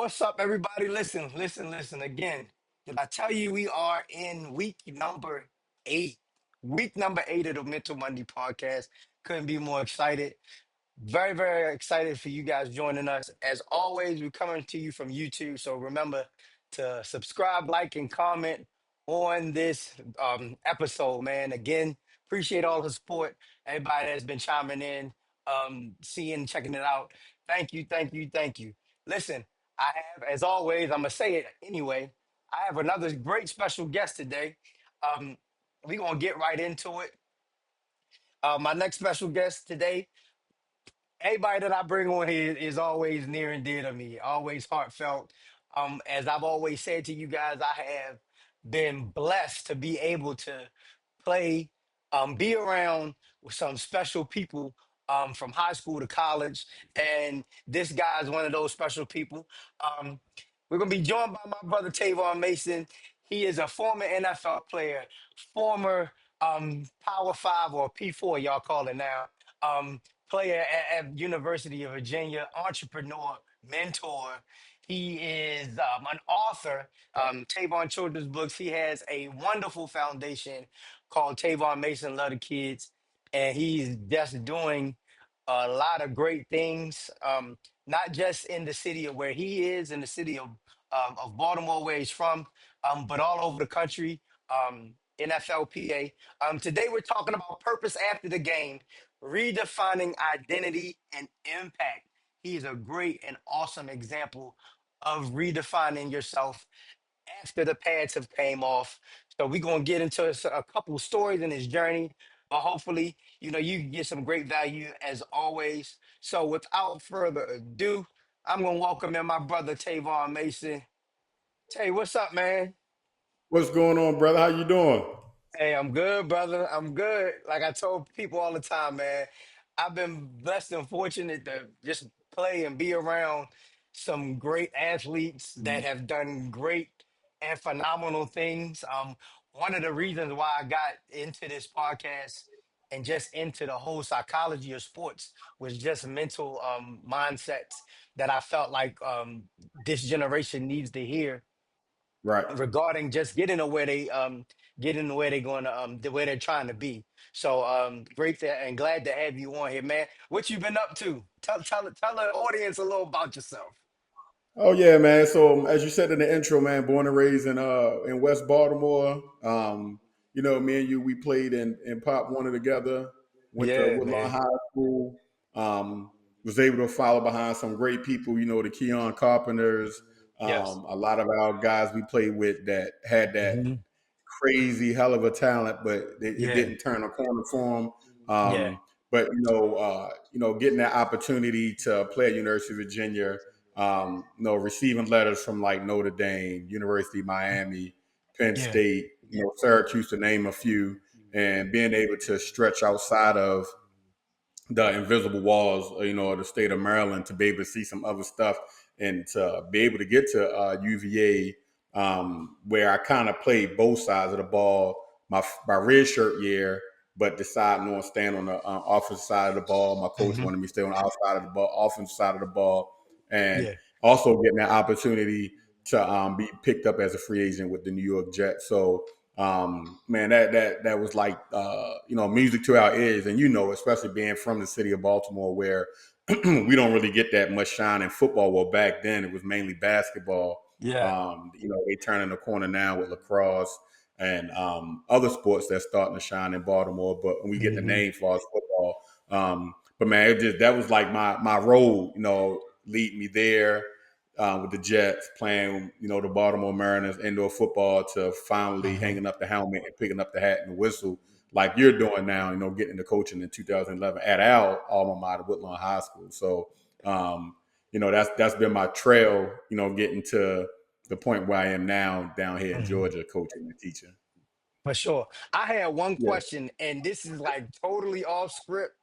What's up, everybody? Listen again. Did I tell you we are in week number eight? Week number eight of the Mental Monday podcast. Couldn't be more excited. Very excited for you guys joining us. As always, we're coming to you from YouTube. So remember to subscribe, like, and comment on this episode, man. Again, appreciate all the support. Everybody that's been chiming in, checking it out. Thank you. Listen, I have, as always, I'm gonna say it anyway. I have another great special guest today. Um, we're gonna get right into it. My next special guest today, everybody that I bring on here is always near and dear to me, always heartfelt. As I've always said to you guys, I have been blessed to be able to play, be around with some special people from high school to college, and this guy is one of those special people. Um, we're gonna be joined by my brother Tavon Mason. He is a former NFL player, former Power Five or P4, y'all call it now. Player at University of Virginia, entrepreneur, mentor. He is an author, Tavon Children's Books. He has a wonderful foundation called Tavon Mason Love the Kids, and he's just doing a lot of great things, not just in the city of where he is, in the city of Baltimore, where he's from, but all over the country. NFLPA. Today we're talking about purpose after the game, redefining identity and impact. He's a great and awesome example of redefining yourself after the pads have came off. So we're gonna get into a couple stories in his journey, but hopefully, you can get some great value as always. So without further ado, I'm gonna welcome in my brother Tavon Mason. Tay, what's up, man? What's going on, brother? How you doing? Hey, I'm good, brother. I'm good. Like I told people all the time, man, I've been blessed and fortunate to just play and be around some great athletes that have done great and phenomenal things. One of the reasons why I got into this podcast and just into the whole psychology of sports was just mental mindsets that I felt like this generation needs to hear Right. regarding just getting to where they're going to the where they're trying to be. So great and glad to have you on here, man. What you been up to? Tell the audience a little about yourself. Oh yeah, man. So as you said in the intro, man, born and raised in West Baltimore. Me and you, we played in Pop Warner together. Went to Yeah, Woodlawn man. High School. Was able to follow behind some great people. The Keon Carpenters. Yes. A lot of our guys we played with that had that Hmm. crazy hell of a talent, but it Yeah. didn't turn a corner for him. Yeah. But getting that opportunity to play at University of Virginia, receiving letters from like Notre Dame, University of Miami, Penn Yeah. State, Syracuse, to name a few, and being able to stretch outside of the invisible walls, of the state of Maryland, to be able to see some other stuff and to be able to get to UVA, where I kind of played both sides of the ball my red shirt year, but deciding on staying on the offensive side of the ball. My coach Hmm. wanted me to stay on the outside of the ball, offensive side of the ball, and Yeah. also getting that opportunity to be picked up as a free agent with the New York Jets. So man, that was like music to our ears, and especially being from the city of Baltimore, where we don't really get that much shine in football. Well, back then it was mainly basketball. Yeah. They turning the corner now with lacrosse and other sports that's starting to shine in Baltimore. But when we get the Hmm. name for us football, but man, that was like my role, lead me there with the Jets, playing, the Baltimore Mariners indoor football, to finally Hmm. hanging up the helmet and picking up the hat and the whistle like you're doing now, getting into coaching in 2011 at our alma mater, Woodlawn High School. So, that's been my trail, getting to the point where I am now down here in Hmm. Georgia, coaching and teaching. For sure. I had one Yeah. question, and this is like totally off script,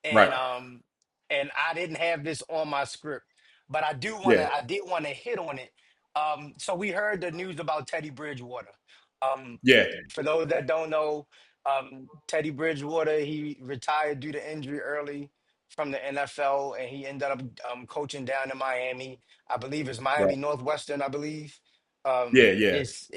and Right. um and I didn't have this on my script, but Yeah. I did want to hit on it. So we heard the news about Teddy Bridgewater. Um Yeah. for those that don't know, Teddy Bridgewater, he retired due to injury early. from the NFL, and he ended up coaching down in Miami. I believe it's Miami Right. Northwestern. I believe. Yeah, yeah, It's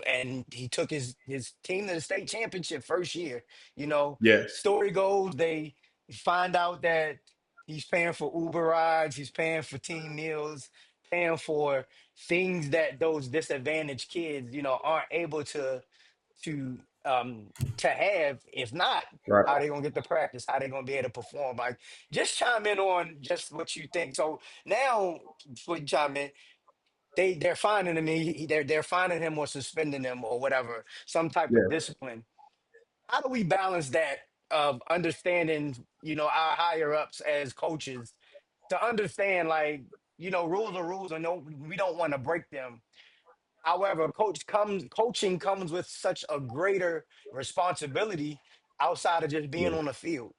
and he took his team to the state championship first year. yeah, Story goes they find out that he's paying for Uber rides, he's paying for team meals, paying for things that those disadvantaged kids, aren't able to to have. If not, right. how they gonna get to practice? How they gonna be able to perform? Like, just chime in on just what you think. So now, for chime in, they're finding him. They're finding him or suspending him or whatever, some type of Yeah, discipline. How do we balance that of understanding, our higher ups as coaches to understand, like, rules are rules, and no, we don't want to break them. However, coaching comes with such a greater responsibility outside of just being yeah, on the field.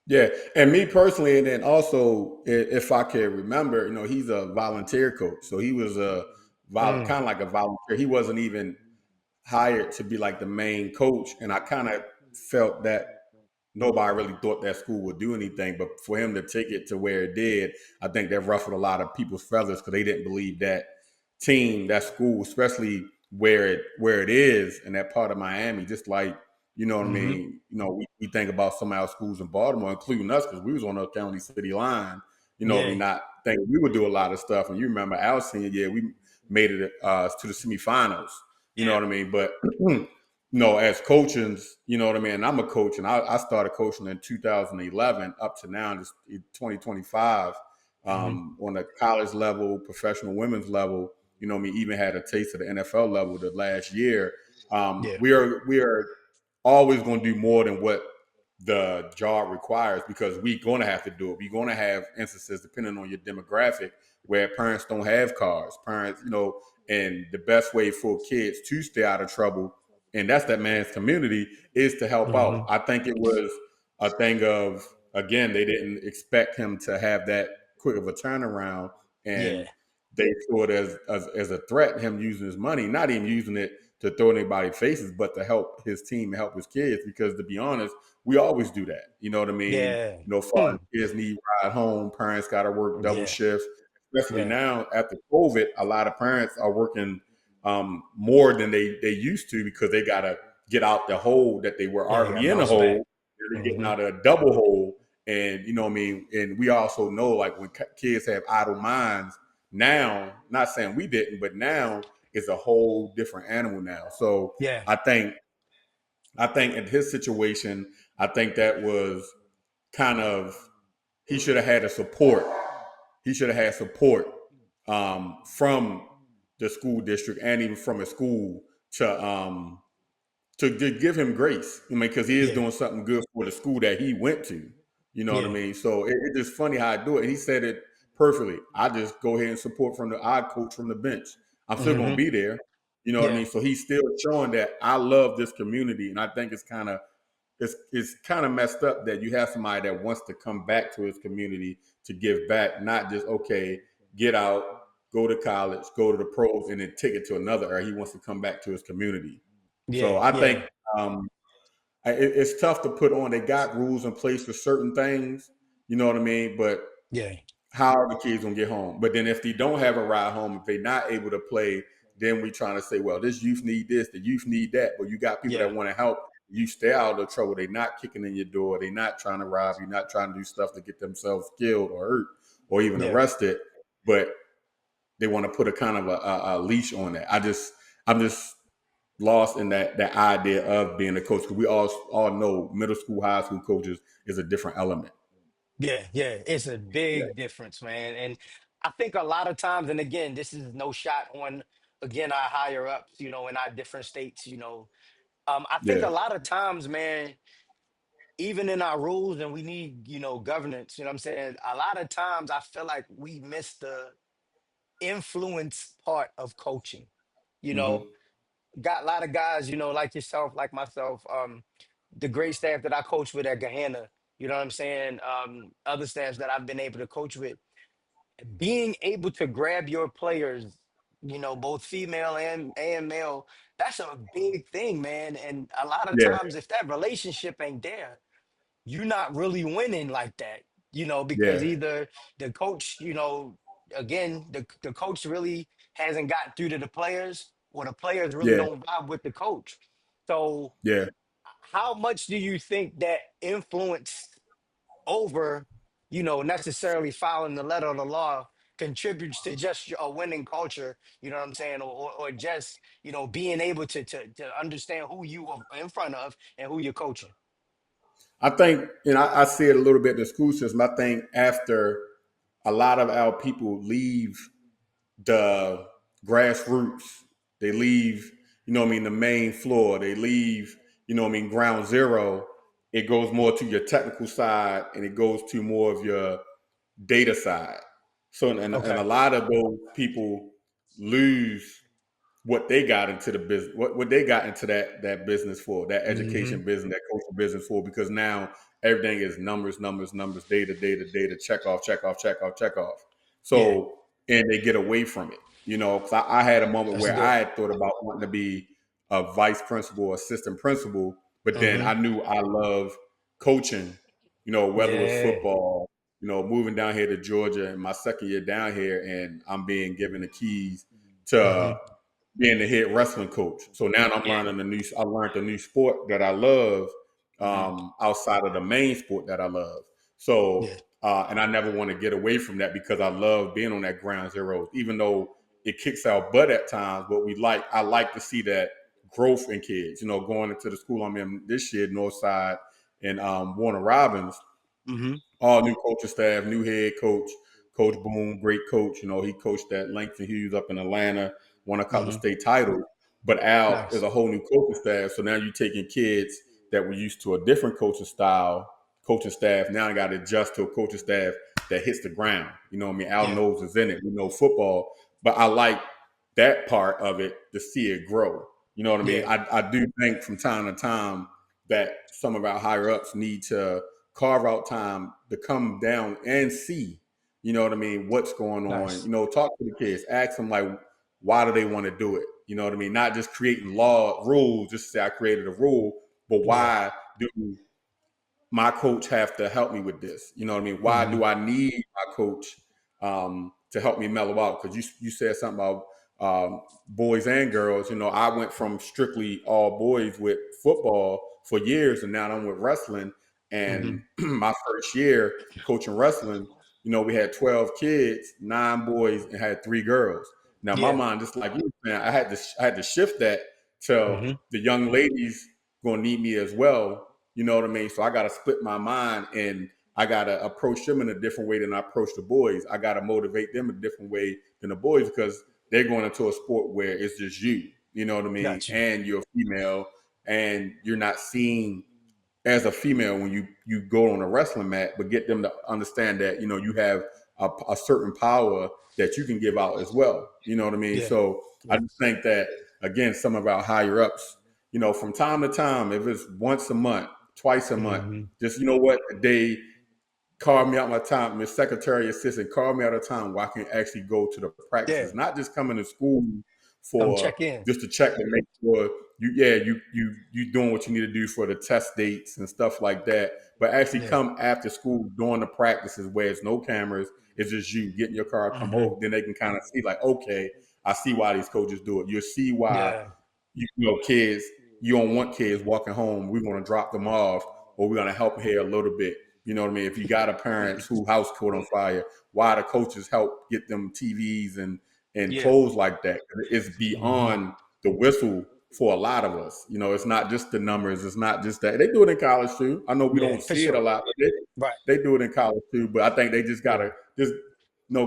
yeah. And me personally, and then also, if I can remember, he's a volunteer coach, so he was a Mm, kind of like a volunteer. He wasn't even hired to be like the main coach, and I kind of felt that nobody really thought that school would do anything. But for him to take it to where it did, I think that ruffled a lot of people's feathers because they didn't believe that team, that school, especially where it is in that part of Miami. Just like what I hmm. mean. We think about some of our schools in Baltimore, including us, because we was on the county city line. We Yeah. not think we would do a lot of stuff. And you remember our senior year, we made it to the semifinals. You know Yeah. what I mean? But no, as coaches, you know what I mean? I'm a coach, and I started coaching in 2011 up to now, just 2025, Hmm. on the college level, professional women's level. Even had a taste of the NFL level the last year. Yeah. We are always going to do more than what the job requires because we're going to have to do it. We're going to have instances, depending on your demographic, where parents don't have cars. Parents, and the best way for kids to stay out of trouble, and that's that man's community, is to help out. Hmm. I think it was a thing of, again, they didn't expect him to have that quick of a turnaround, Yeah. and they saw it as a threat, him using his money, not even using it to throw in anybody's faces, but to help his team and help his kids. Because to be honest, we always do that. You know what I mean? Yeah. Foreign Hmm. kids need ride home, parents got to work double Yeah. shifts. Especially Yeah. now after COVID, a lot of parents are working more than they used to because they got to get out the hole that they were Yeah. They got already in a bounce back. hole. They're getting Hmm. out of a double hole. And you know what I mean? And we also know, like, when kids have idle minds now, not saying we didn't, but now it's a whole different animal now. So Yeah. I think in his situation, I think that was kind of, he should have had a support. He should have had support from the school district and even from his school to give him grace. I mean, because he is Yeah. doing something good for the school that he went to. You know what I Yeah. mean? So it's just funny how I do it. And he said it perfectly. I just go ahead and support I coach from the bench. I'm still gonna Hmm. be there. You know what I Yeah. mean? So he's still showing that I love this community, and I think it's kind of messed up that you have somebody that wants to come back to his community to give back, not just, okay, get out, go to college, go to the pros, and then take it to another area. He wants to come back to his community. So Yeah. I think Yeah. um, it's tough to put on. They got rules in place for certain things, you know what I mean? But Yeah. how are the kids gonna get home? But then if they don't have a ride home, if they're not able to play, then we trying to say, well, this youth need this, the youth need that. But you got people that Yeah. want to help. You stay out of trouble. They're not kicking in your door. They're not trying to rob you. Not trying to do stuff to get themselves killed or hurt or even Yeah. arrested. But they want to put a kind of a leash on that. I'm just lost in that idea of being a coach because we all know middle school, high school coaches is a different element. Yeah, yeah, it's a Yeah, big difference, man. And I think a lot of times, and again, this is no shot on, again, our higher ups, in our different states, I think yeah, a lot of times, man, even in our rules, and we need, governance, what I'm saying? A lot of times I feel like we miss the influence part of coaching. You know, hmm, got a lot of guys, like yourself, like myself, the great staff that I coach with at Gahanna, you know what I'm saying? Other staffs that I've been able to coach with, being able to grab your players, both female and male, that's a big thing, man. And a lot of yeah, times, if that relationship ain't there, you're not really winning like that. because Yeah, either the coach, again, the coach really hasn't got through to the players, or the players really yeah, don't vibe with the coach. So, yeah. how much do you think that influence over, necessarily following the letter of the law contributes to just a winning culture, you know what I'm saying? Or just, being able to understand who you are in front of and who you're coaching. I think, I see it a little bit in the school system. I think after a lot of our people leave the grassroots, they leave, the main floor, they leave, ground zero, it goes more to your technical side and it goes to more of your data side. So, and a Okay. lot of those people lose what they got into the business, what they got into that business for, that Hmm. education business, that coaching business for, because now everything is numbers, numbers, numbers, data, data, data, check off, check off, check off, check off. Yeah, So, and they get away from it, because I had a moment that's where good. I had thought about wanting to be a vice principal, assistant principal, but then Hmm. I knew I love coaching, whether it was Yeah. football, moving down here to Georgia in my second year down here, and I'm being given the keys to Hmm. being the head wrestling coach. So now I'm Yeah. learning I learned a new sport that I love, Hmm. outside of the main sport that I love. So, Yeah. and I never want to get away from that because I love being on that ground zero, even though it kicks our butt at times. But I like to see that growth in kids, going into the school I'm in this year, Northside and Warner Robins, Hmm. all new coaching staff, new head coach, Coach Boone, great coach. He coached at Langston Hughes up in Atlanta, won a couple of Hmm. state titles. But Al is Nice. a whole new coaching staff. So now you're taking kids that were used to a different coaching style, coaching staff. Now I got to adjust to a coaching staff that hits the ground. You know what I mean? Al Yeah. knows is in it. We know football. But I like that part of it to see it grow. You know what I mean? Yeah. I do think from time to time that some of our higher ups need to carve out time to come down and see, what I mean, what's going on. Nice. Talk to the kids, ask them like, why do they want to do it? You know what I mean? Not just creating law rules, just to say I created a rule, but Yeah. why do my coach have to help me with this? You know what I mean? Why Hmm. do I need my coach to help me mellow out? Because you said something about boys and girls. I went from strictly all boys with football for years, and now I'm with wrestling. And Hmm. my first year coaching wrestling, we had 12 kids, 9 boys, and had 3 girls. Now my Yeah. mind, just like you, man, I had to shift that to Hmm. the young ladies gonna need me as well. You know what I mean? So I got to split my mind and I got to approach them in a different way than I approach the boys. I got to motivate them a different way than the boys because they're going into a sport where it's just you. You know what I mean? Got you. And you're a female and you're not seen as a female when you go on a wrestling mat, but get them to understand that you have a certain power that you can give out as well. You know what I mean? Yeah. So I Yeah. just think that again, some of our higher ups, from time to time, if it's once a month, twice a month, Hmm. just what they carve me out my time, Miss Secretary Assistant, carve me out of time where I can actually go to the Yeah. practices, not just coming to school Come for check in. just to check to make sure you doing what you need to do for the test dates and stuff like that, but actually Yeah. come after school during the practices where it's no cameras, it's just you getting your car, come Hmm. over, then they can kind of see like, okay, I see why these coaches do it. You'll see why Yeah. kids, you don't want kids walking home. We want to drop them off, or we're gonna help here a little bit. You know what I mean? If you got a parents who house caught on fire, why the coaches help get them TVs and Yeah. clothes like that? It's Hmm. beyond the whistle for a lot of us. It's not just the numbers. It's not just that. They do it in college too. I know we Yeah. don't For see it a sure. lot, but Right. they do it in college too. But I think they just Yeah. gotta just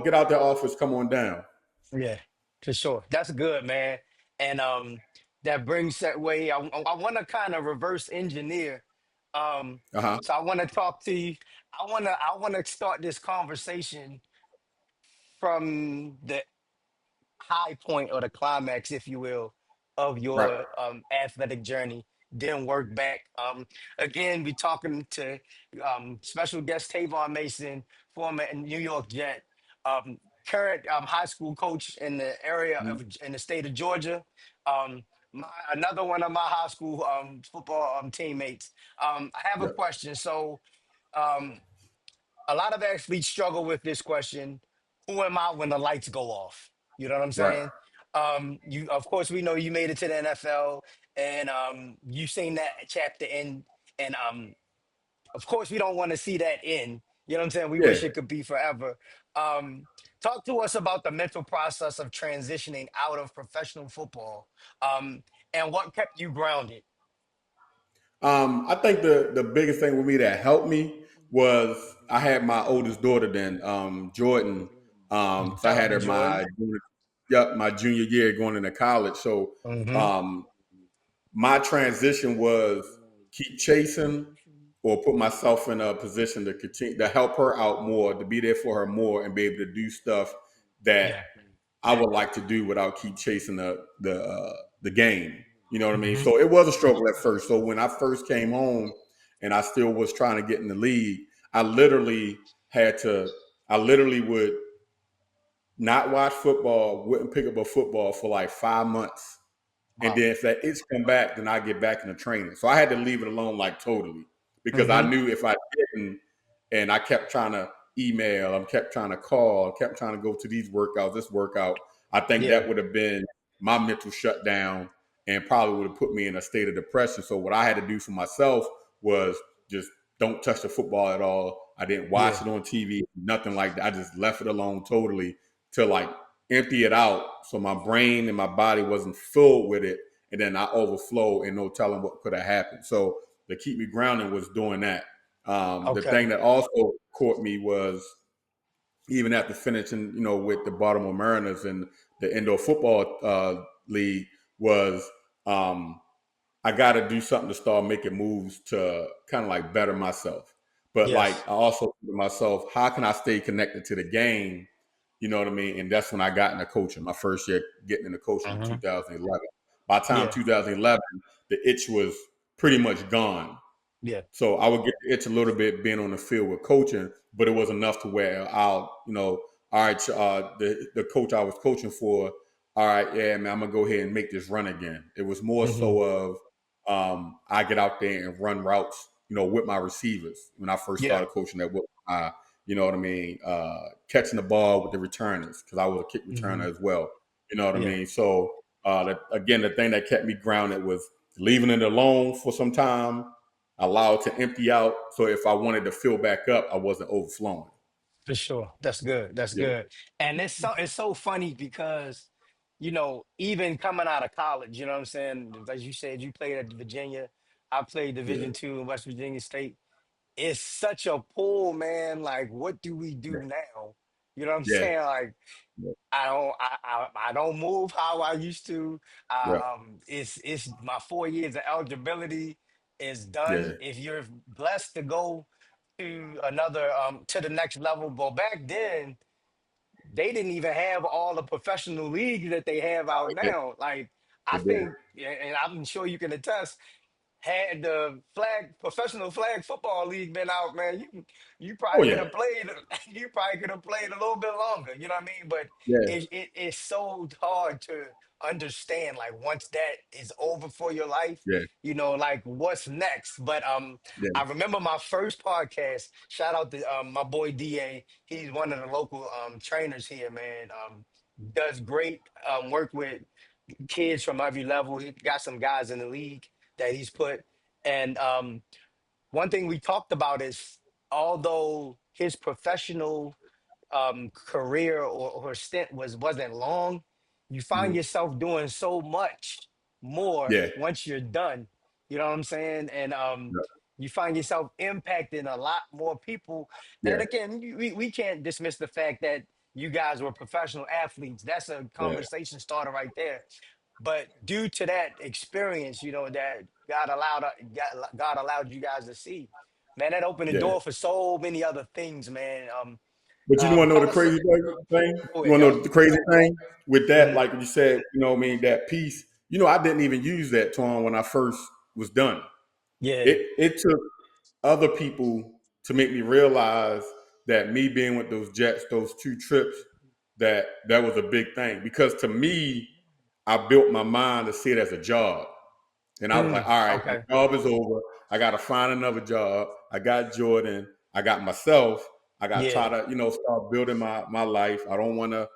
get out their office, come on down. Yeah. For sure. That's good, man. And that brings that way. I want to kind of reverse engineer. Um, Uh huh. so I want to talk to you. I want to start this conversation from the high point or the climax, if you will, of Right. your athletic journey, then work back. Again, we talking to special guest Tavon Mason, former New York Jet, current high school coach in the area Mm-hmm. of in the state of Georgia. Another one of my high school football teammates. I have a Yep. question. So, um, a lot of athletes struggle with this question: who am I when the lights go off? You know what I'm Right. saying? You, of course, we know you made it to the NFL, and you seen that chapter end, and of course, we don't want to see that end. You know what I'm saying? We Yeah. wish it could be forever. Um, Talk to us about the mental process of transitioning out of professional football, and what kept you grounded. I think the biggest thing with me that helped me was I had my oldest daughter then, Jordan. So I Shout out had to her Jordan. my junior year going into college. So Hmm. um, my transition was keep chasing or put myself in a position to continue to help her out more, to be there for her more, and be able to do stuff that Yeah. I would like to do without keep chasing the game. You know what I mean? Hmm. So it was a struggle at first. So when I first came home and I still was trying to get in the league, I literally had to. I literally would not watch football, wouldn't pick up a football for like 5 months, and Wow. then if that itch come back, then I get back into training. So I had to leave it alone like totally because I Hmm. knew if I didn't, and I kept trying to email, I kept trying to call, I kept trying to go to these workouts, this workout, I think Yeah. that would have been my mental shutdown and probably would have put me in a state of depression. So what I had to do for myself was just don't touch the football at all. I didn't watch Yeah. it on TV, nothing like that. I just left it alone totally to like empty it out so my brain and my body wasn't filled with it, and then I overflow and no telling what could have happened. So to keep me grounded was doing that. The Okay. thing that also caught me was even after finishing, with the Baltimore Mariners and the indoor football league was I got to do something to start making moves to kind of like better myself. But like Yes. I also think to myself, how can I stay connected to the game? You know what I mean? And that's when I got into coaching. My first year getting into coaching in Hmm. 2011. By the time Yeah. 2011, the itch was pretty much gone. Yeah. So I would get the itch a little bit being on the field with coaching, but it was enough to where all right, the coach I was coaching for, all right, yeah, man, I'm gonna go ahead and make this run again. It was more Hmm. so of I get out there and run routes, with my receivers when I first Yeah. started coaching that with you know what I mean, catching the ball with the returners because I was a kick Hmm. returner as well. You know what I Yeah. mean? So again, the thing that kept me grounded was leaving it alone for some time, allow it to empty out. So if I wanted to fill back up, I wasn't overflowing. For sure. That's good. That's Yeah, good. And it's so funny because, even coming out of college, you know what I'm saying? As you said, you played at Virginia. I played yeah, Division II in West Virginia State. It's such a pull, man. Like, what do we yeah, do now? You know what I'm yeah, saying? Like, yeah, I don't move how I used to. yeah, It's my 4 years of eligibility is yeah, done. If you're blessed to go to the next level, but back then they didn't even have all the professional leagues that they have out yeah, now. Like, I yeah, yeah. think, and I'm sure you can attest, had the professional flag football league been out, man, you Oh probably could yeah, have played. You probably could have played a little bit longer. You know what I mean? But yeah, it's so hard to understand. Like, once that is over for your life, yeah, like, what's next. But yeah, I remember my first podcast. Shout out to my boy Da. He's one of the local trainers here, man. Does great work with kids from every level. He got some guys in the league that he's put. And one thing we talked about is, although his professional career or stint wasn't long, you find mhm, yourself doing so much more yeah, once you're done. You know what I'm saying? And yeah, you find yourself impacting a lot more people. yeah, And again, we can't dismiss the fact that you guys were professional athletes. That's a yeah, conversation starter right there. But due to that experience, that God allowed you guys to see, man, that opened the yeah. door for so many other things, man. But you want to know Tell the us. crazy thing? Go You ahead, want to yo. know the crazy thing with that? Mhm. Like you said, what I mean, that piece. I didn't even use that tone when I first was done. Yeah. It took other people to make me realize that me being with those Jets, those two trips, that was a big thing. Because to me, I built my mind to see it as a job. And I was like, all right, the Okay. job is over. I got to find another job. I got Jordan. I got myself. I got to try Yeah, to, start building my life. I don't want to,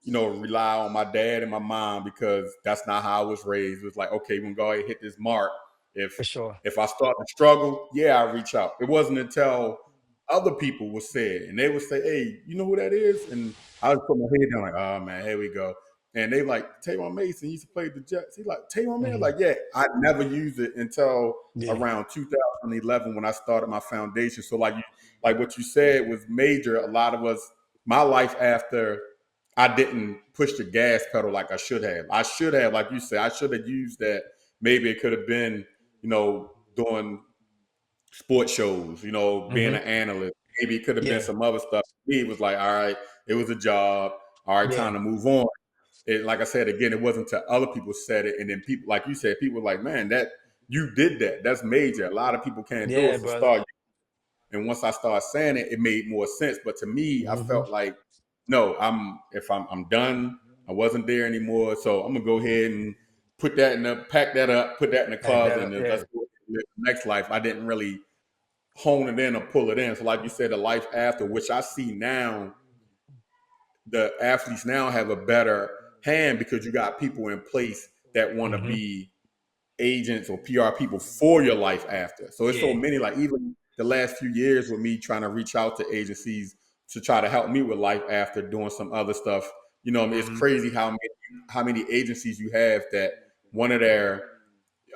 rely on my dad and my mom because that's not how I was raised. It was like, okay, we're gonna go ahead and hit this mark. If for sure. if I start to struggle, yeah, I reach out. It wasn't until other people would say it, and they would say, "Hey, you know who that is?" And I would put my head down, like, "Oh man, here we go." And they like Taywan Mason. He used to play the Jets. He like Taywan Mason. Hmm. Like, yeah, I never used it until Yeah, around 2011 when I started my foundation. So like what you said was major. A lot of us, my life after I didn't push the gas pedal like I should have. I should have, like you said, I should have used that. Maybe it could have been, doing sports shows, being hmm, an analyst. Maybe it could have been yeah, some other stuff. Me, it was like, all right, it was a job. All right, yeah, time to move on. Like I said again, it wasn't until other people said it, and then people, like you said, people were like, man, that you did that. That's major. A lot of people can't do it. yeah, So brother. start. And once I started saying it, it made more sense. But to me, I Hmm. felt like, no, if I'm done, I wasn't there anymore. So I'm gonna go ahead and pack that up, put that in the Like closet, that, and then yeah. let's go live the next life. I didn't really hone it in or pull it in. So like you said, the life after, which I see now, the athletes now have a better hand because you got people in place that want to Hmm. be agents or PR people for your life after. So it's so Yeah. many, like even the last few years with me trying to reach out to agencies to try to help me with life after doing some other stuff. I mean, it's Hmm. crazy how many agencies you have that one of their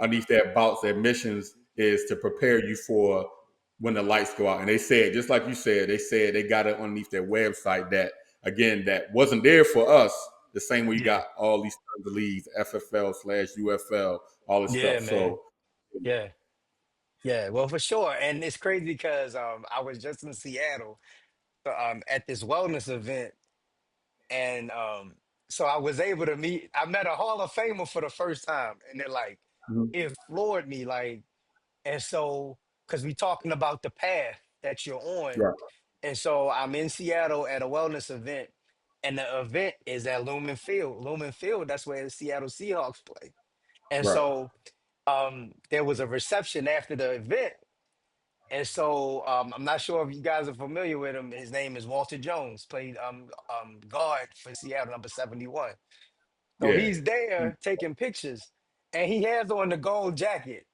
underneath their bouts, their missions is to prepare you for when the lights go out. And they said, just like you said, they said they got it underneath their website that again that wasn't there for us. The same way you Yeah. got all these tons of leagues, FFL/UFL, all this Yeah, stuff. man. So Yeah. Yeah. Well, for sure. And it's crazy because I was just in Seattle at this wellness event, and so I was able to meet. I met a Hall of Famer for the first time, and they're like, mhm, it floored me, like, and so because we talking about the path that you're on, right, and so I'm in Seattle at a wellness event, and the event is at Lumen Field. Lumen Field, that's where the Seattle Seahawks play. And right, so there was a reception after the event. And so I'm not sure if you guys are familiar with him. His name is Walter Jones, played guard for Seattle, number 71. So yeah, he's there taking pictures, and he has on the gold jacket.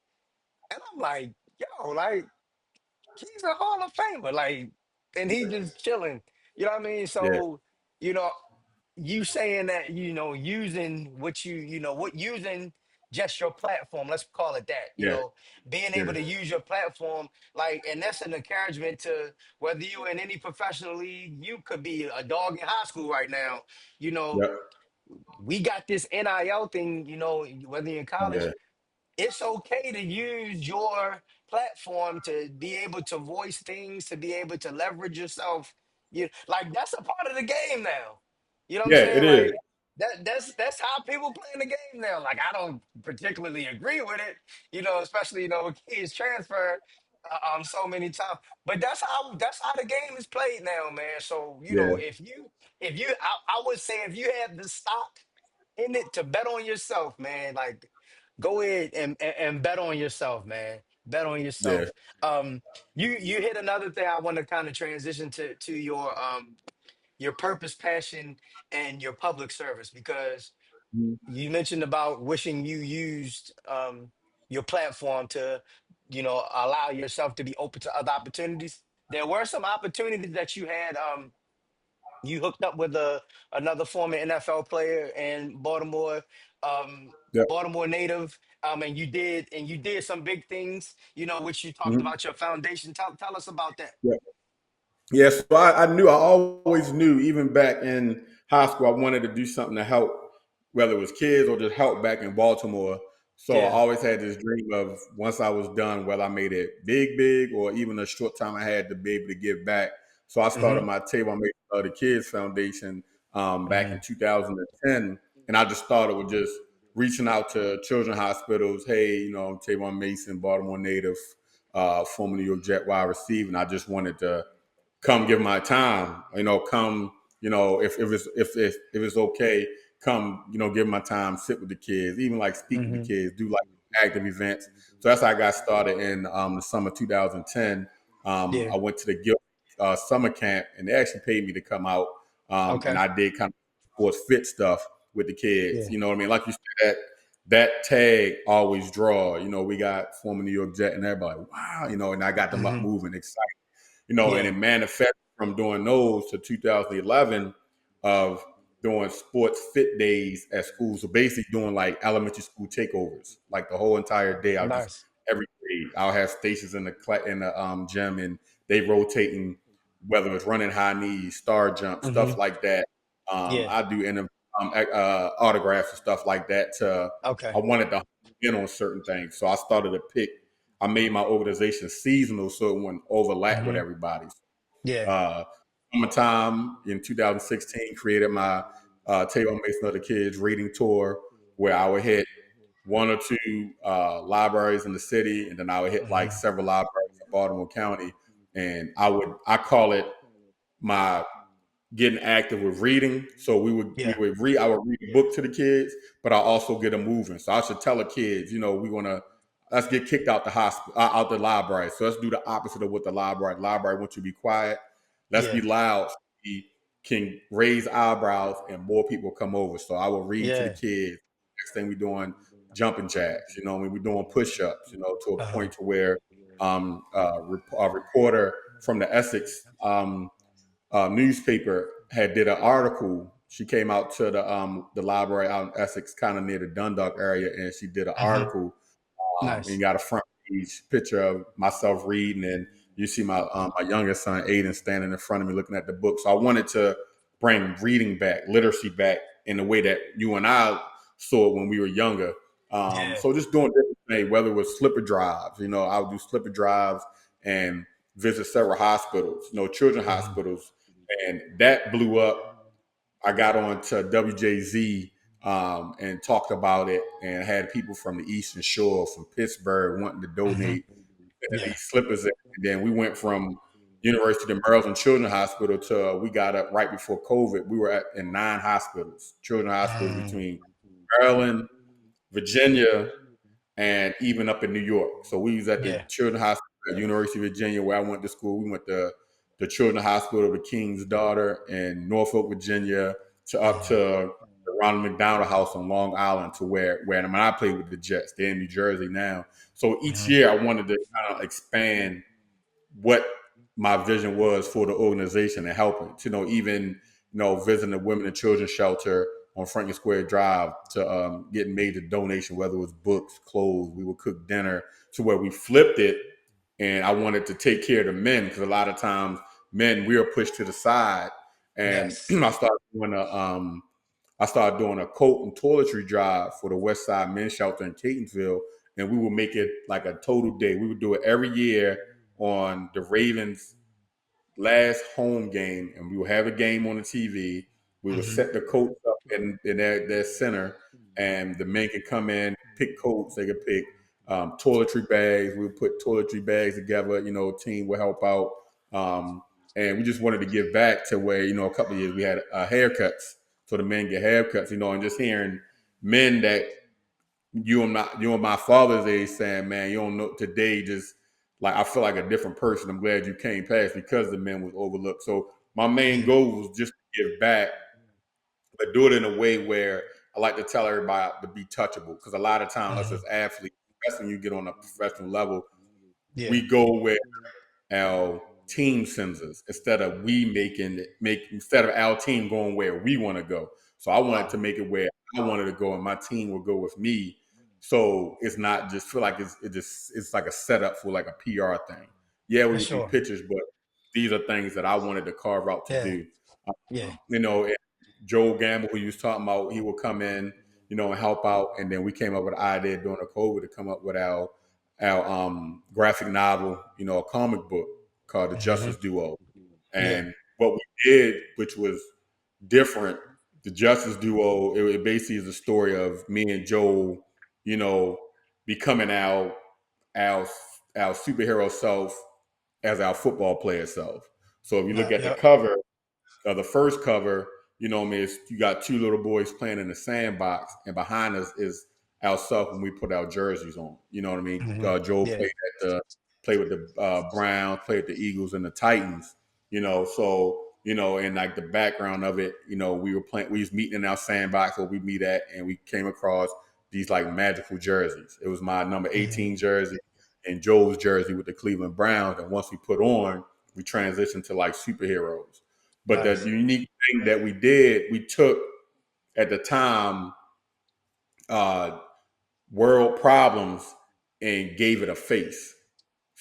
And I'm like, yo, like, he's a Hall of Famer. Like, and he just chilling. You know what I mean? yeah, So, you know, you saying that, using what using just your platform, let's call it that, yeah, being yeah, able to use your platform, like, and that's an encouragement to whether you in any professional league, you could be a dog in high school right now. You know, yeah, we got this NIL thing, whether you're in college, yeah, it's okay to use your platform to be able to voice things, to be able to leverage yourself. Like, that's a part of the game now. You know what I'm yeah. It saying? is. Like, that's how people play in the game now. Like, I don't particularly agree with it, especially with kids transfer so many times. But that's how the game is played now, man. So, Yeah, I would say if you have the stock in it to bet on yourself, man. Like, go ahead and bet on yourself, man. Bet on yeah, yourself. Um, you hit another thing I want to kind of transition to your purpose, passion, and your public service, because mhm, you mentioned about wishing you used your platform to, allow yourself to be open to other opportunities. There were some opportunities that you had. You hooked up with another former NFL player in Baltimore, yeah, Baltimore native, and you did some big things, which you talked mhm, about your foundation. Tell us about that. yeah. Yeah, so I always knew, even back in high school, I wanted to do something to help, whether it was kids or just help back in Baltimore. So I Yeah. always had this dream of once I was done, whether I made it big, big, or even a short time I had to be able to give back. So I started Hmm. my Table Make the Kids Foundation back in Hmm. 2010, and I just started with just reaching out to children hospitals. Hey, I'm Tavon Mason, Baltimore native, former New York Jet wide receiver, and I just wanted to come give my time. Come, if it's okay, come, give my time, sit with the kids, even like speak with the Hmm. kids, do like active events. So that's how I got started in the summer 2010. Yeah. I went to the Guild summer camp, and they actually paid me to come out, and Okay. I did kind of sports fit stuff with the kids. Yeah. You know what I mean? Like you said, that tag always draw. You know, we got former New York Jet, and everybody, wow, you know, and I got them up Hmm. moving, excited. You know, and Yeah. it manifested from doing those to 2011 of doing sports fit days at school. So basically doing like elementary school takeovers, like the whole entire day. I'll just Nice. every day I'll have stations in the gym, and they rotating, whether it's running high knees, star jump, stuff Hmm. like that. Yeah. I do autographs and stuff like that. I Okay. wanted to hone in on certain things, so I started to pick. I made my organization seasonal so it wouldn't overlap with Hmm. everybody. Yeah. Uh, Summertime in 2016 created my Table Mason of the Kids reading tour, where I would hit one or two libraries in the city, and then I would hit like Hmm. several libraries in Baltimore County, and I call it my getting active with reading. So we Yeah. would read. I would read a book to the kids, but I also get them moving. So I should tell the kids, you know, we want to let's get kicked out the hospital, out the library. So let's do the opposite of what the library wants you to be quiet. Let's be Yeah. loud. So we can raise eyebrows and more people come over. So I will read to the Yeah. kids. Next thing we're doing jumping jacks. You know, we're doing push-ups. You know, to a Uh-huh. point to where a reporter from the Essex newspaper had did an article. She came out to the library out in Essex, kind of near the Dundalk area, and she did an Hmm. article and Nice. got a front page picture of myself reading, and you see my youngest son Aiden standing in front of me looking at the book. So I wanted to bring reading back, literacy back in the way that you and I saw it when we were younger. Yeah. So just doing different things, whether it was slipper drives, you know, I would do slipper drives and visit several hospitals, you know, children's Hmm. hospitals, and that blew up. I got on to WJZ and talked about it, and had people from the Eastern Shore, from Pittsburgh, wanting to Hmm. donate Yeah. these slippers. And then we went from University of Maryland Children's Hospital to we got up right before COVID. We were in 9 hospitals, children's hospitals Mm. between Maryland, Virginia, and even up in New York. So we was at the Yeah. Children's Hospital at University of Virginia, where I went to school. We went to the Children's Hospital of the King's Daughter in Norfolk, Virginia, to up to Uh-huh. the Ronald McDonald House on Long Island, to where I mean, I played with the Jets. They're in New Jersey now. So each Hmm. year I wanted to kind of expand what my vision was for the organization and helping. You know, even visiting the women and children's shelter on Franklin Square Drive to getting major donation, whether it was books, clothes. We would cook dinner to where we flipped it, and I wanted to take care of the men because a lot of times men we are pushed to the side, and Yes. I started doing a coat and toiletry drive for the West Side Men's Shelter in Catonsville, and we would make it like a total day. We would do it every year on the Ravens' last home game, and we would have a game on the TV. We would Hmm. set the coats up in their center, and the men could come in, pick coats. They could pick toiletry bags. We would put toiletry bags together. You know, team would help out. And we just wanted to give back to where, a couple of years we had haircuts. So the men get haircuts, and just hearing men that you and my father's age saying, man, you don't know today, just like I feel like a different person. I'm glad you came past because the men was overlooked. So my main Hmm. goal was just to give back, but do it in a way where I like to tell everybody to be touchable. Because a lot of times us Hmm. as athletes, especially when you get on a professional level, Yeah. we go where our team sends us instead of we instead of our team going where we want to go. So I wanted Wow. to make it where I wanted to go and my team will go with me. So it's not just feel like it's like a setup for like a PR thing. Yeah, we For would do sure. pictures, but these are things that I wanted to carve out to Yeah. do. Yeah. And Joe Gamble, who you was talking about, he would come in, and help out. And then we came up with an idea during the COVID to come up with our graphic novel, a comic book called The Hmm. Justice Duo. Yeah. And what we did, which was different, the Justice Duo, it basically is the story of me and Joel, you know, becoming our our superhero self as our football player self. So if you look at the Yep. cover, the first cover, what I mean, you got two little boys playing in the sandbox, and behind us is ourselves when we put our jerseys on. You know what I mean? Hmm. Joel Yeah. played with the Browns, played the Eagles and the Titans. So and like the background of it, we was meeting in our sandbox where we meet at, and we came across these like magical jerseys. It was my number Hmm. 18 jersey and Joe's jersey with the Cleveland Browns, and once we put on, we transitioned to like superheroes. But the Nice. unique thing that we did, we took at the time uh, world problems and gave it a face.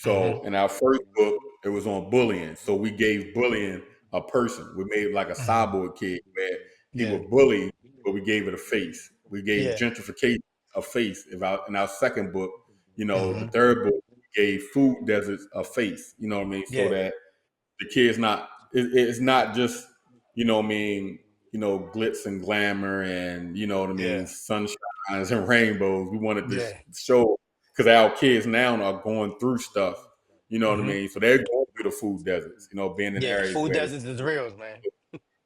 Hmm. So in our first book, it was on bullying. So we gave bullying a person. We made like a Hmm. cyborg kid where he Yeah. would bully, but we gave it a face. We gave Yeah. gentrification a face. In our second book, the Hmm. third book, we gave food deserts a face. You know what I mean? So Yeah. that the kid's it's not just glitz and glamour and Yeah. sunshines and rainbows. We wanted to Yeah. show, because our kids now are going through stuff, Hmm. so they're going through the food deserts, being in Yeah. areas Food where it's, deserts is real, man.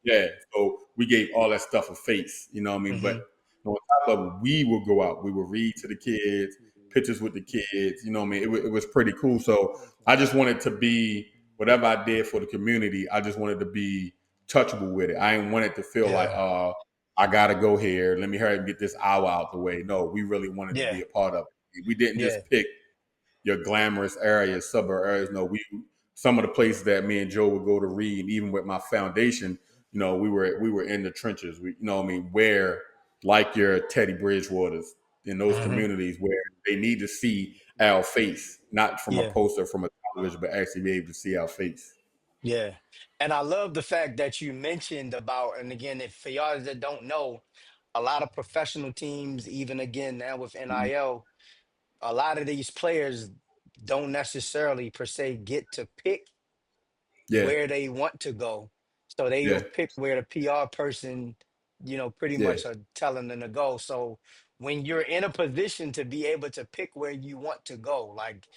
yeah. So we gave all that stuff a face, but Hmm. on top of it, we would go out, we would read to the kids, pictures with the kids, it was pretty cool. So I just wanted to be, whatever I did for the community, I just wanted to be touchable with it. I didn't want it to feel like, Yeah. I gotta go here, let me hurry and get this hour out the way. No, we really wanted to Yeah. be a part of it. We didn't Yeah. just pick your glamorous areas, suburb areas. No, we some of the places that me and Joe would go to read, and even with my foundation, we were in the trenches. We, where, like your Teddy Bridgewaters, in those Hmm. communities where they need to see our face, not from a Yeah. poster, from a television, but actually be able to see our face. Yeah. And I love the fact that you mentioned about, and again, if for y'all that don't know, a lot of professional teams, even again now with Mhm. NIL, a lot of these players don't necessarily per se get to pick Yeah, where they want to go. So they'll yeah, pick where the PR person, pretty yeah, much are telling them to go. So when you're in a position to be able to pick where you want to go, like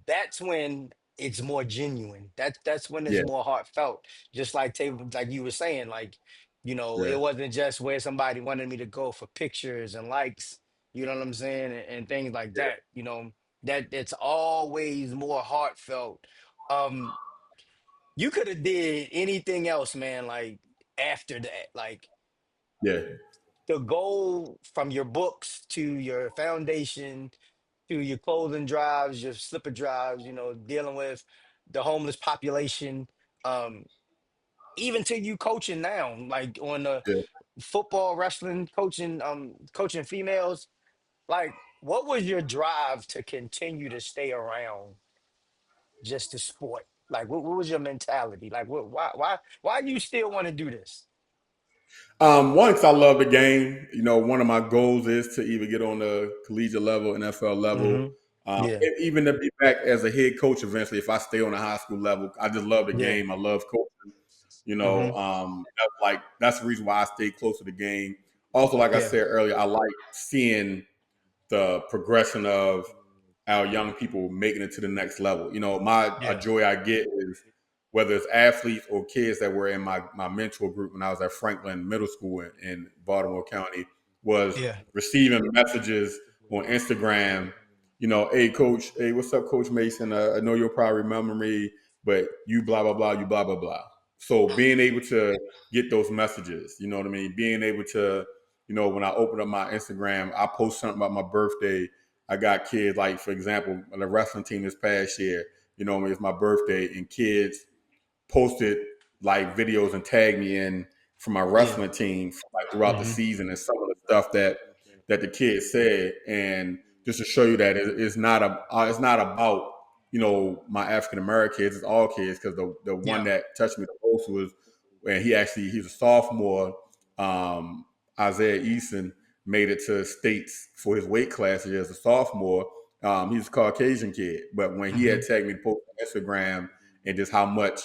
that's when it's more genuine. That's when it's yeah, more heartfelt. Just like Taylor, like you were saying, like, it yeah, wasn't just where somebody wanted me to go for pictures and likes, you know what I'm saying, and things like yeah, that. That it's always more heartfelt. Um, you could have did anything else, man, like after that. Like yeah, the goal from your books to your foundation to your clothing drives, your slipper drives, dealing with the homeless population, um, even to you coaching now, like on the yeah. football, wrestling, coaching females. Like, what was your drive to continue to stay around just the sport? Like, what was your mentality? Like, why you still want to do this? One, 'cause I love the game. One of my goals is to either get on the collegiate level, NFL level, Hmm. Yeah, even to be back as a head coach eventually. If I stay on the high school level, I just love the yeah, game. I love coaching. hmm, That's the reason why I stay close to the game. Also, like I yeah, said earlier, I like seeing the progression of our young people making it to the next level. My a yeah, joy I get is, whether it's athletes or kids that were in my mentor group when I was at Franklin Middle School in Baltimore County, was yeah, receiving messages on Instagram. Hey coach, hey, what's up, Coach Mason? I know you'll probably remember me, but you blah blah blah, you blah blah blah. So being able to get those messages, you know what I mean? Being able to, when I open up my Instagram, I post something about my birthday. I got kids, like, for example, the wrestling team this past year, it's my birthday, and kids posted like videos and tagged me in for my yeah, wrestling team, like throughout the hmm, season, and some of the stuff that the kids said. And just to show you that it's not about my African American kids, it's all kids, because the one yeah, that touched me the most was when he's a sophomore. um, Isaiah Eason made it to states for his weight class as a sophomore. He's a Caucasian kid, but when he hmm, had tagged me to post on Instagram, and just how much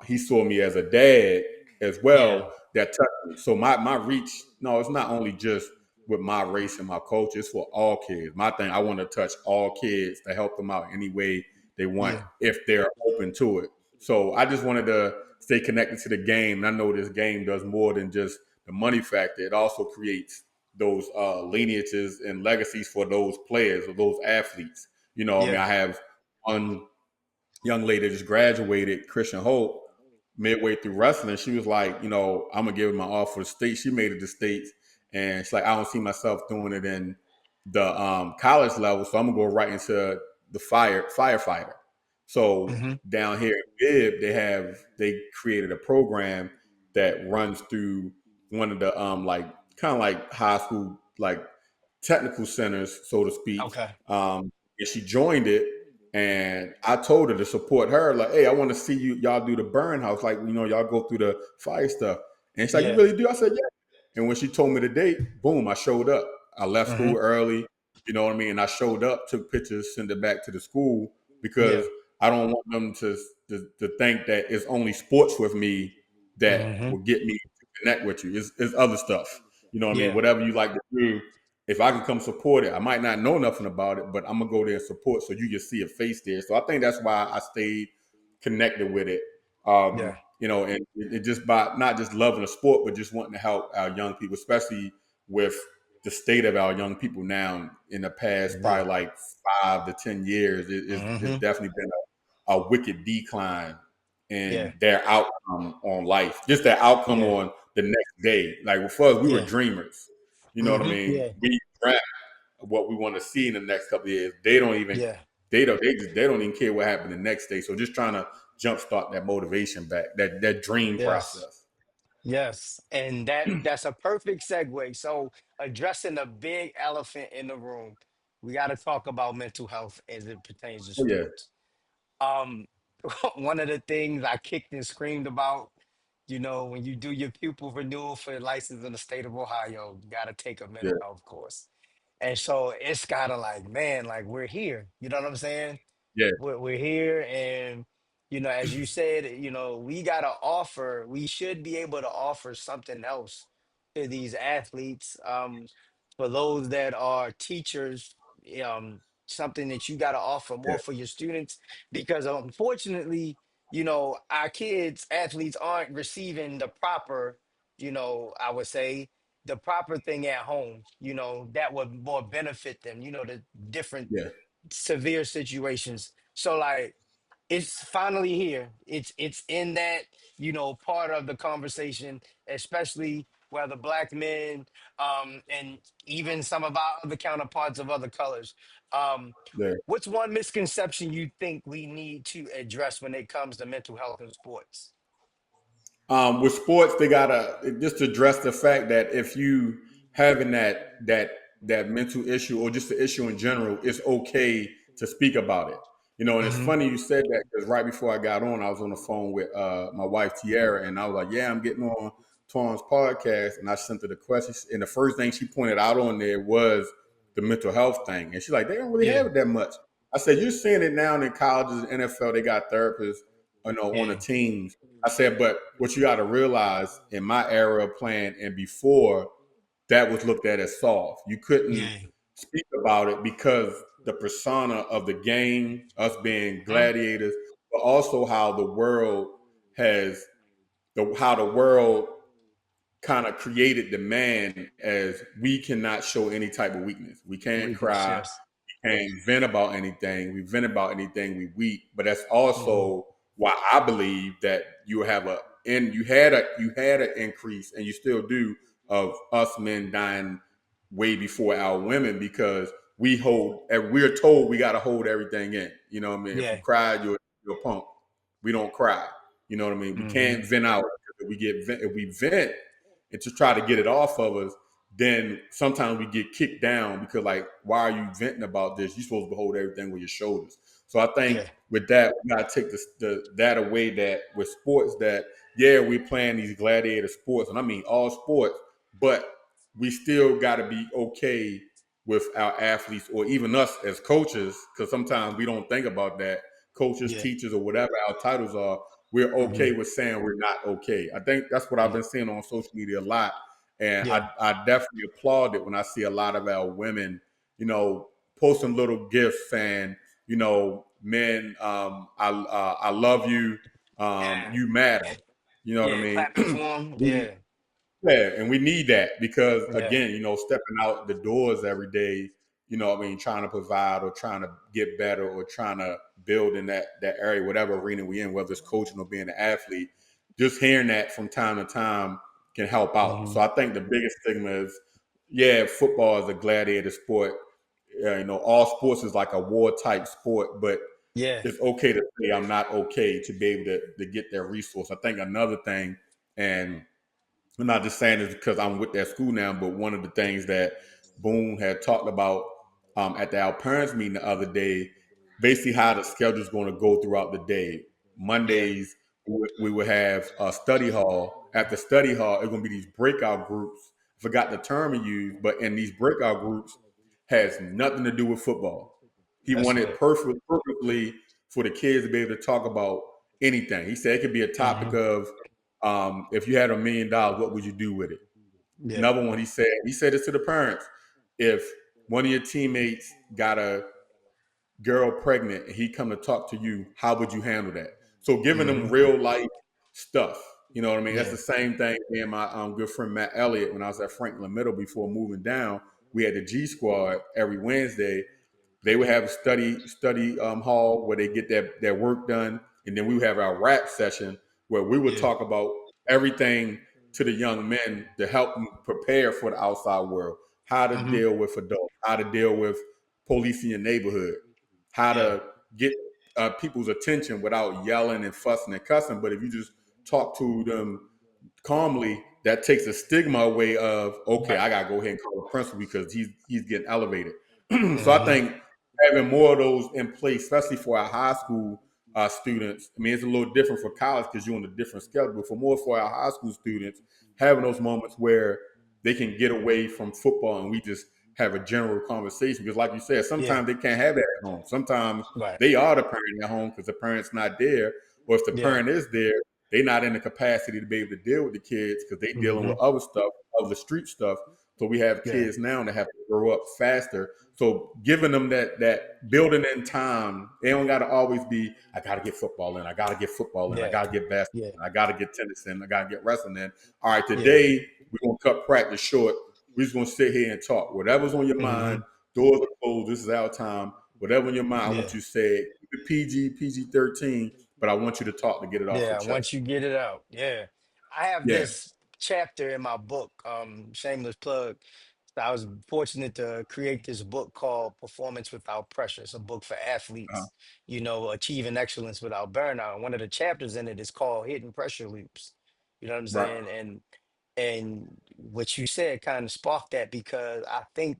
he saw me as a dad as yeah, well, that touched me. So my reach, no, it's not only just with my race and my culture, it's for all kids. My thing, I want to touch all kids to help them out any way they want, yeah, if they're open to it. So I just wanted to stay connected to the game. And I know this game does more than just the money factor. It also creates those lineages and legacies for those players or those athletes. I yeah, have one young lady that just graduated, Christian Hope. midway through wrestling, she was like, I'm gonna give it my all for the states. She made it to states, and she's like, I don't see myself doing it in the college level, so I'm gonna go right into the firefighter. So Mm-hmm. down here in Bib, they created a program that runs through one of the like kind of like high school like technical centers, so to speak. Okay. And she joined it, and I told her to support her. Like, hey, I want to see y'all do the burn house. Like, y'all go through the fire stuff. And she's like, you Yeah. really do? I said, yeah. And when she told me the date, boom, I showed up. I left Mm-hmm. school early. You know what I mean? And I showed up, took pictures, sent it back to the school because Yeah. I don't want them to think that it's only sports with me that Mm-hmm. will get me to connect with you. It's other stuff. You know what I mean? Yeah. Whatever you like to do, if I can come support it, I might not know nothing about it, but I'm gonna go there and support so you can see a face there. So I think that's why I stayed connected with it. Yeah. And it just by not just loving the sport, but just wanting to help our young people, especially with the state of our young people now in the past Yeah. probably like 5 to 10 years. It's Mm-hmm. definitely been a wicked decline Yeah. in their outcome on life, just their outcome Yeah. on the next day. Like for us, we were Yeah. dreamers. You know what I Mm-hmm. mean? Yeah. We dreamt of what we want to see in the next couple of years. They don't even Yeah. they don't even care what happened the next day. So just trying to jumpstart that motivation back, that dream Yes. process. Yes. And that's a perfect segue. So addressing the big elephant in the room, we got to talk about mental health as it pertains to Oh yeah, sports. Um, one of the things I kicked and screamed about, when you do your pupil renewal for your license in the state of Ohio, you got to take a yeah, mental health course. And so it's gotta like, man, like we're here. You know what I'm saying? yeah, We're here, and as you said, we gotta offer. We should be able to offer something else to these athletes. For those that are teachers, something that you gotta offer yeah, more for your students, because unfortunately, our kids, athletes, aren't receiving the proper, I would say the proper thing at home, that would more benefit them, the different yeah, severe situations. So like it's finally here. It's in that, part of the conversation, especially whether black men, and even some of our other counterparts of other colors. Um, yeah. what's one misconception you think we need to address when it comes to mental health in sports? With sports, they gotta just address the fact that if you having that mental issue or just the issue in general, it's okay to speak about it. And it's Hmm. funny you said that because right before I got on, I was on the phone with my wife Tiara, and I was like, "Yeah, I'm getting on Twan's podcast," and I sent her the questions, and the first thing she pointed out on there was the mental health thing, and she's like, "They don't really Yeah, have it that much." I said, "You're seeing it now in colleges, NFL. They got therapists, on the yeah, teams." I said, but what you got to realize in my era of playing and before, that was looked at as soft. You couldn't yeah. speak about it because the persona of the game, us being Mhm. gladiators, but also how the world has how the world kind of created demand as we cannot show any type of weakness. We can't Weakness, cry, yes. and vent about anything. We vent about anything we weak, but that's Hmm. also why I believe that you have you had an increase, and you still do, of us men dying way before our women because we're told we got to hold everything in. You know what I mean? If you Yeah. cry, you're a punk. We don't cry. You know what I mean? We Hmm. can't vent out. If we vent and to try to get it off of us, then sometimes we get kicked down because like, why are you venting about this? You're supposed to hold everything with your shoulders. So I think Yeah. with that, we gotta take that away, that with sports, that yeah, we're playing these gladiator sports, and I mean all sports, but we still gotta be okay with our athletes or even us as coaches, because sometimes we don't think about that. Coaches, Yeah. teachers, or whatever our titles are, we're okay Hmm. with saying we're not okay. I think that's what I've been seeing on social media a lot. And Yeah. I definitely applaud it when I see a lot of our women, posting little gifts saying, men, I love you, Yeah. you matter. You know what I Yeah. mean? Clapping for him. we, Yeah. yeah, and we need that because Yeah. again, stepping out the doors every day, what I mean, trying to provide or trying to get better or trying to build in that area, whatever arena we in, whether it's coaching or being an athlete, just hearing that from time to time can help out. So Hmm. I think the biggest stigma is, yeah, football is a gladiator sport. All sports is like a war type sport, but Yeah. it's okay to say I'm not okay to be able to get that resource. I think another thing, and I'm not just saying this because I'm with that school now, but one of the things that Boone had talked about at our parents meeting the other day, basically how the schedule is going to go throughout the day. Yeah. Mondays, we would have a study hall. At the study hall, it's going to be these breakout groups. I forgot the term he used, but in these breakout groups has nothing to do with football. He That's wanted it. perfectly for the kids to be able to talk about anything. He said it could be a topic Hmm. of if you had $1 million, what would you do with it? Yeah. Another one, he said this to the parents. If one of your teammates got a girl pregnant and he come to talk to you, how would you handle that? So giving them Hmm. real life stuff. You know what I mean? That's Yeah. the same thing. Me and my good friend Matt Elliott, when I was at Franklin Middle before moving down, we had the G Squad every Wednesday. They would have a study hall where they get their work done, and then we would have our rap session where we would Yeah. talk about everything to the young men to help them prepare for the outside world, how to Hmm. deal with adults, how to deal with police in your neighborhood, how Yeah. to get people's attention without yelling and fussing and cussing. But if you just talk to them calmly, that takes the stigma away of, okay, Right. I gotta go ahead and call the principal because he's getting elevated. So I Hmm. think having more of those in place, especially for our high school students. I mean, it's a little different for college because you're on a different schedule. But for our high school students, having those moments where they can get away from football and we just have a general conversation. Because, like you said, Yeah. sometimes they can't have that at home. Sometimes Right. they are the parent at home because the parent's not there, or if the Yeah. parent is there, they're not in the capacity to be able to deal with the kids because they're dealing with Hmm. other stuff, other street stuff. So we have Yeah. kids now that have to grow up faster. So giving them that building in time, they don't got to always be, I got to get football in, I got to get football in, I Yeah. got to get basketball Yeah. in, I got to get tennis in, I got to get wrestling in. All right, Yeah. today we're going to cut practice short. We're just going to sit here and talk. Whatever's on your mind, Hmm. doors are closed. This is our time. Whatever on your mind, I want Yeah. you to say it. Keep it PG 13, but I want you to talk to get it off your Yeah. chest. Once you get it out. Yeah. I have Yeah. this chapter in my book, shameless plug. So I was fortunate to create this book called Performance Without Pressure. It's a book for Uh-huh. athletes, achieving excellence without burnout. And one of the chapters in it is called Hidden Pressure Loops. You know what I'm Right. saying? And what you said kind of sparked that because I think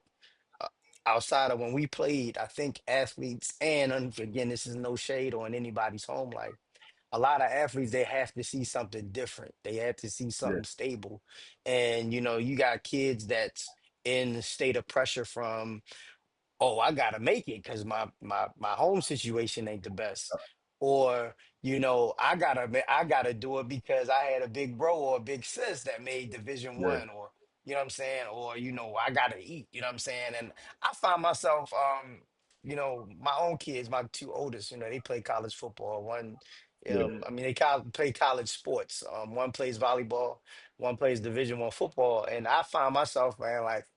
uh, outside of when we played, I think athletes again, this is no shade on anybody's home life. A lot of athletes they have to see something different. They have to see Yeah. something stable, and you got kids that's in a state of pressure from, oh, I gotta make it because my home situation ain't the best, or I gotta do it because I had a big bro or a big sis that made Division Yeah. One, or you know what I'm saying, or I gotta eat, you know what I'm saying, and I find myself, my own kids, my two oldest, they play college football. One, Yeah. I mean, play college sports. One plays volleyball, one plays Division One football, and I find myself, man, like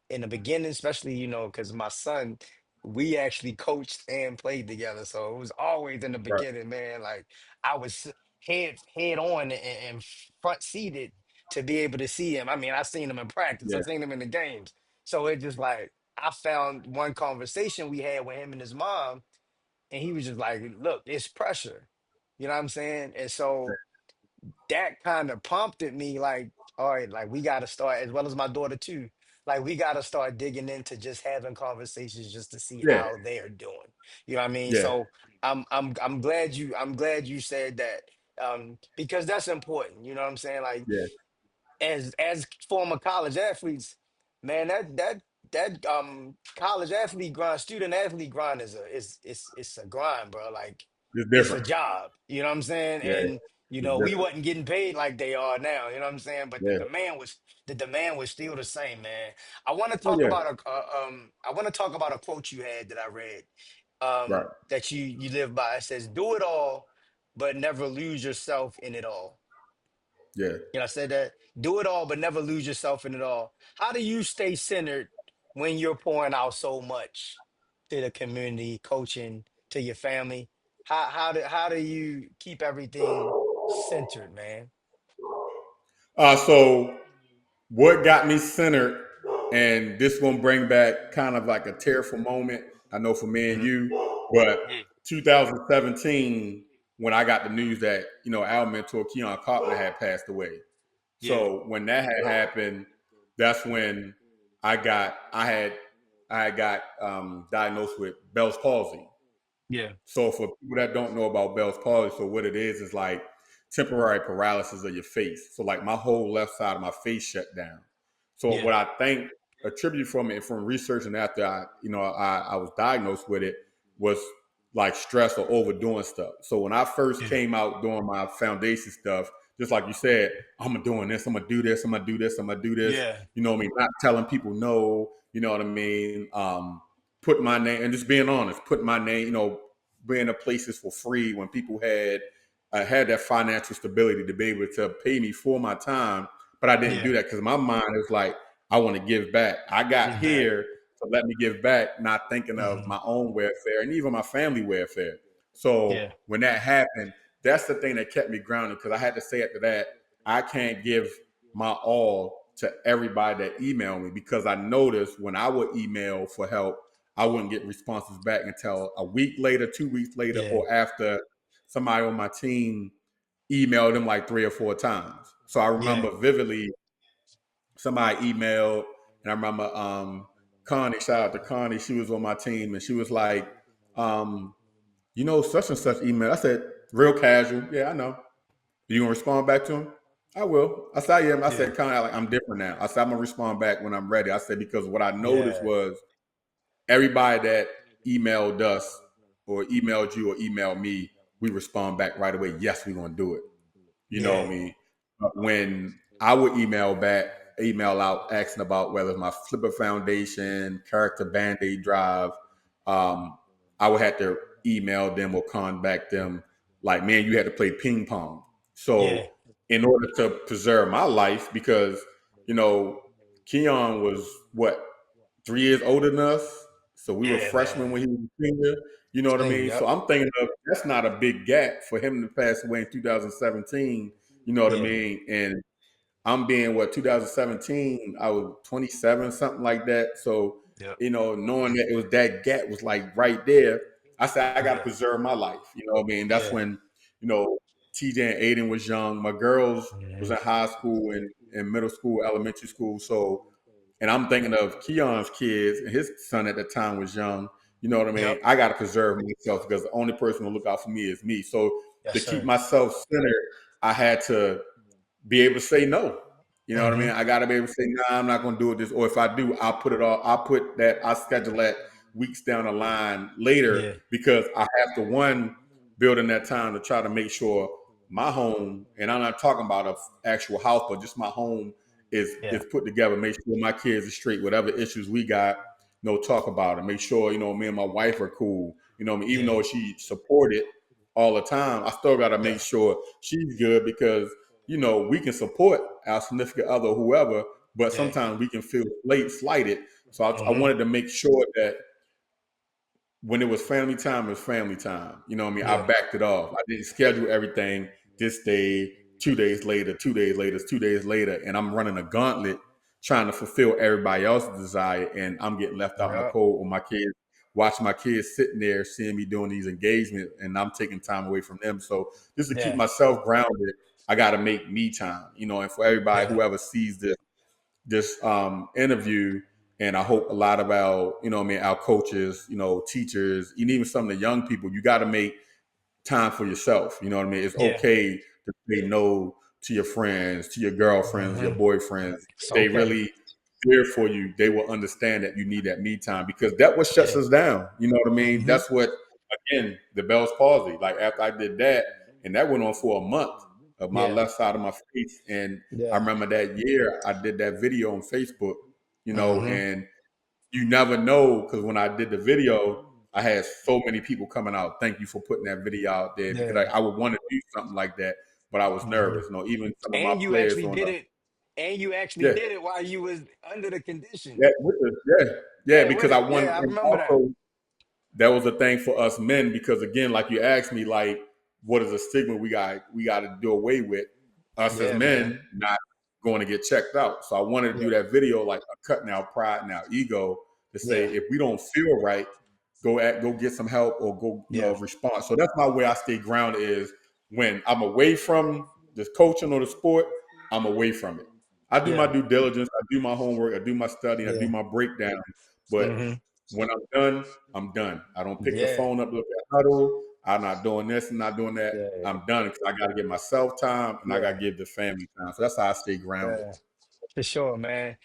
in the beginning, especially, because my son, we actually coached and played together. So it was always in the Right. beginning, man. Like I was head on and front seated to be able to see him. I mean, I seen him in practice, I Yeah. seen him in the games. So it just like I found one conversation we had with him and his mom, and he was just like, look, it's pressure. You know what I'm saying? And so that kind of prompted me like, all right, like we got to start, as well as my daughter too, like we got to start digging into just having conversations just to see Yeah. how they're doing. You know what I mean? Yeah. So I'm glad you said that, because that's important. You know what I'm saying? Like Yeah. as former college athletes, man, that college athlete grind, student athlete grind is it's a grind, bro. Like It's it's a different. job. You know what I'm saying? Yeah. And It's we different. wasn't getting paid like they are now. You know what I'm saying? But the Yeah. demand was the demand was still the same, man. I want to Oh talk yeah. about a quote you had that I read, Right. that you live by. It says, "Do it all, but never lose yourself in it all." Yeah. I said that. Do it all, but never lose yourself in it all. How do you stay centered when you're pouring out so much to the community, coaching, to your family? How do you keep everything centered, man. So what got me centered, and this gonna bring back kind of like a tearful moment. I know for me and Mhm. you, but Yeah, 2017 when I got the news that our mentor Keon Carpenter had passed away. yeah, So when that had happened, that's when I had got diagnosed with Bell's palsy. yeah, So for people that don't know about Bell's palsy, so what it is like temporary paralysis of your face. So like my whole left side of my face shut down. So yeah, what I think attribute from it from researching after I was diagnosed with it was like stress or overdoing stuff. So when I first yeah, came out doing my foundation stuff, just like you said, I'm doing this, I'm gonna do this, I'm gonna do this, I'm gonna do this. yeah, You know what I mean? Not telling people no. You know what I mean? Put my name and just being honest, put my name. Being in places for free when people had that financial stability to be able to pay me for my time, but I didn't yeah. do that because my mind was like, I want to give back. I got Give back. here to let me give back, not thinking of Hmm. my own welfare and even my family welfare. So Yeah, when that happened, that's the thing that kept me grounded because I had to say after that, I can't give my all to everybody that emailed me because I noticed when I would email for help, I wouldn't get responses back until a week later, 2 weeks later, yeah, or after somebody on my team emailed them like 3 or 4 times. So I yeah, remember vividly somebody emailed, and I remember Connie, shout out to Connie, she was on my team, and she was like, um, such and such email. I said, real casual, yeah, I know. You gonna respond back to him? I will. I said, yeah. I yeah, said, kind of like I'm different now. I said, I'm gonna respond back when I'm ready. I said because what I noticed yeah, was everybody that emailed us or emailed you or emailed me, we respond back right away. Yes, we're gonna do it. You know what I yeah, mean? But when I would email out asking about whether it's my Flipper Foundation, Character Band-Aid Drive, um, I would have to email them or contact them like, man, you had to play ping pong. So yeah, in order to preserve my life, because, you know, Keon was what, 3 years older than us. So we were yeah, freshmen man. when he was a senior. You know what I Same, mean? So yep. I'm thinking of that's not a big gap for him to pass away in 2017. You know what I Yeah, mean? And I'm being 2017, I was 27, something like that. So, yep, knowing that it was that gap was like right there, I said, I got to yeah, preserve my life. You know what I mean? That's yeah, when, TJ and Aiden was young. My girls was hmm, in high school and middle school, elementary school. So, and I'm thinking of Keon's kids, and his son at the time was young. You know what I mean? yep. I got to preserve myself because the only person to look out for me is me. So to Yes, keep sir. myself centered, I had to be able to say no. You know what I mean? Hmm. I got to be able to say, nah, I'm not going to do it this. Or if I do, I'll schedule that weeks down the line later Yeah, because I have to, one, build in that time to try to make sure my home, and I'm not talking about an actual house, but just my home yeah, is put together. Make sure my kids are straight. Whatever issues we got, talk about it. Make sure, me and my wife are cool. I mean, even yeah, though she supported all the time, I still got to make yeah, sure she's good because we can support our significant other, or whoever, but yeah, sometimes we can feel late slighted. So I hmm, wanted to make sure that when it was family time, it was family time. You know what I mean? I yeah, backed it off. I didn't schedule everything this day, 2 days later, 2 days later, 2 days later, and I'm running a gauntlet trying to fulfill everybody else's desire, and I'm getting left out in the yep, cold with my kids. Watching my kids sitting there, seeing me doing these engagements, and I'm taking time away from them. So just to keep yeah, myself grounded, I got to make me time. And for everybody, yeah, whoever sees this interview, and I hope a lot of our, our coaches, teachers, and even some of the young people, you got to make time for yourself. You know what I mean? It's yeah, okay to say no to your friends, to your girlfriends, your hmm. boyfriends. It's If they okay. really care for you, they will understand that you need that me time because that what shuts Yeah, us down. You know what I mean? hmm, That's what, again, the Bell's palsy. Like after I did that, and that went on for a month of my yeah, left side of my face. And I yeah, remember that year I did that video on Facebook, hmm, and you never know because when I did the video, I had so many people coming out. Thank you for putting that video out there because I, yeah, I would want to do something like that, but I was hmm. nervous. Even some of my And you players actually on did the it. And you actually yeah, did it while you was under the condition. yeah, Yeah, with because I it. wanted, Yeah, I and remember that. also that was a thing for us men because again, like you asked me, like what is a stigma we got to do away with, us as Yeah, man. men not going to get checked out. So I wanted to do Yeah. that video, like cutting our pride and our ego, to say Yeah. if we don't feel right, go get some help or go Yeah. respond. So that's my way I stay grounded, is when I'm away from the coaching or the sport, I'm away from it. I do my Yeah. due diligence, I do my homework, I do my study, I do Yeah. my breakdown. But Mm-hmm. when I'm done, I'm done. I don't pick the Yeah. phone up, look at huddle. I'm not doing this and not doing that. Yeah. I'm done because I got to give myself time and I got Yeah. to give the family time. So that's how I stay grounded. Yeah. For sure, man.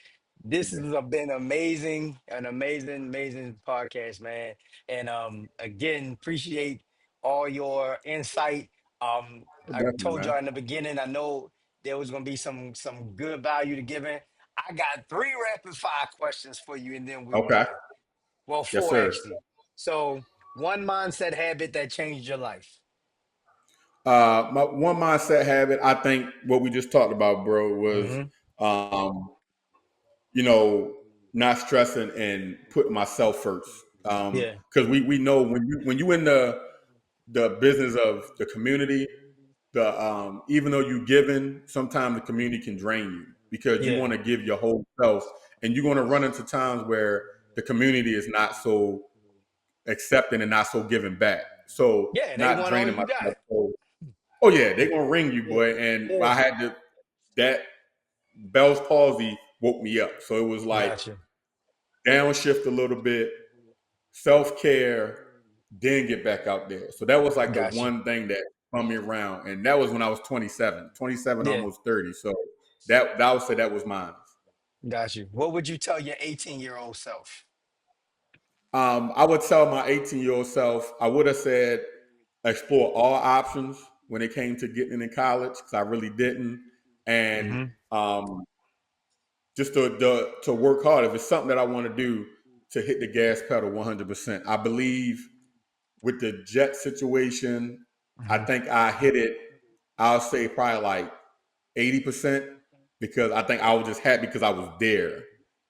This Yeah. has been amazing, an amazing, amazing podcast, man. And again, appreciate all your insight. I Definitely, told man. y'all in the beginning, I know there was gonna be some good value to giving. I got three rapid fire questions for you, and then we're Okay. done. Well, Yes, four sir. actually. So, one mindset habit that changed your life. My one mindset habit, I think what we just talked about, bro, was Hmm. um, you know, not stressing and putting myself first. Yeah. Because we know when you in the business of the community, the even though you giving, sometimes the community can drain you because you Yeah. want to give your whole self, and you're going to run into times where the community is not so accepting and not so giving back. So Yeah. They not want all draining you myself. got. So, oh yeah, they're gonna ring you, Yeah. boy. And Yeah. I had to that Bell's palsy woke me up. So it was like Gotcha. downshift a little bit, self care, then get back out there. So that was like the Gotcha. one thing that spun me around. And that was when I was 27, Yeah. almost 30. So that I would say that was mine. Got you. What would you tell your 18-year-old self? I would tell my 18-year-old self, I would have said explore all options when it came to getting in college, because I really didn't. And Hmm. um, just to work hard. If it's something that I want to do, to hit the gas pedal 100%. I believe with the jet situation, I Hmm. think I hit it. I'll say probably like 80%, because I think I was just happy because I was there.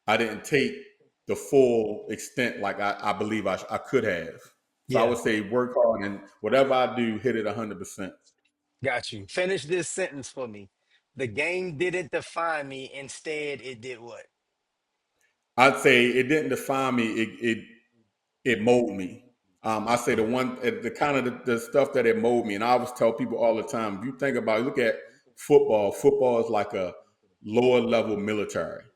I didn't take the full extent like I believe I could have. So I Yeah. would say work hard, and whatever I do, hit it 100%. Got you. Finish this sentence for me. The game didn't define me. Instead, it did what? I'd say it didn't define me. It molded me. I say Mm. the kind of the stuff that it molded me, and I always tell people all the time. If you think about it, look at football. Football is like a lower level military. All